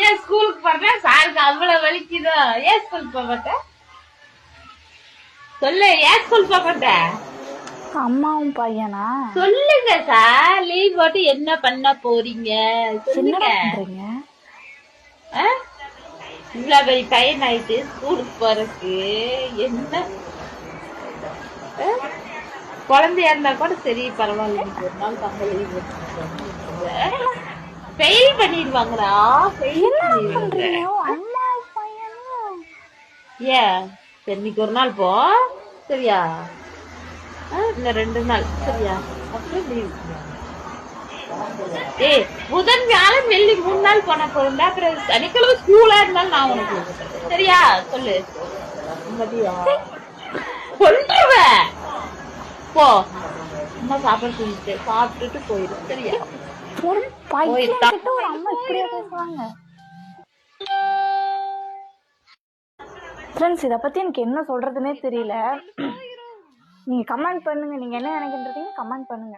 ஏன் ஸ்கூலுக்கு போறேன் சாருக்கு அவ்வளவு வலிக்குதோ? ஏன் ஸ்கூலுக்கு போக மாட்டேன் சொல்லு? ஏன் ஸ்கூல் போக மாட்டேன்? அம்மாவும் பையனா? சொல்லுங்க சார், லீவ் போட்டு என்ன பண்ண போறீங்க சொல்லுங்க. இவ்வளவு பெரிய பையன் ஆயிட்டு ஸ்கூலுக்கு போறதுக்கு என்ன? குழந்தையா இருந்தா கூட சரி பரவாயில்ல, ஒரு நாள் தங்க லீவ் ஃபெயில் பண்ணிடுவாங்கடா. ஏன் சரி இன்னைக்கு ஒரு நாள் போ சரியா, இந்த 2 நாள் சரியா, அப்புறம் லீவ். ஏய் புதன் வியாழன் வெள்ளி 3 நாள் போன போதுண்டா, அப்புறம் சனிக்கிழமை ஸ்கூலா இருந்தாலும் நான் உனக்கு சரியா சொல்லு. கொன்றுவேன் போ, அம்மா சாப்பாடு செஞ்சுட்டு சாப்பிட்டுட்டு போயிடும் சரியா. ஃப்ரெண்ட்ஸ், இதை பத்தி எனக்கு என்ன சொல்றதுன்னே தெரியல. நீங்க கமெண்ட் பண்ணுங்க, நீங்க என்ன நினைக்கின்றீங்க கமெண்ட் பண்ணுங்க.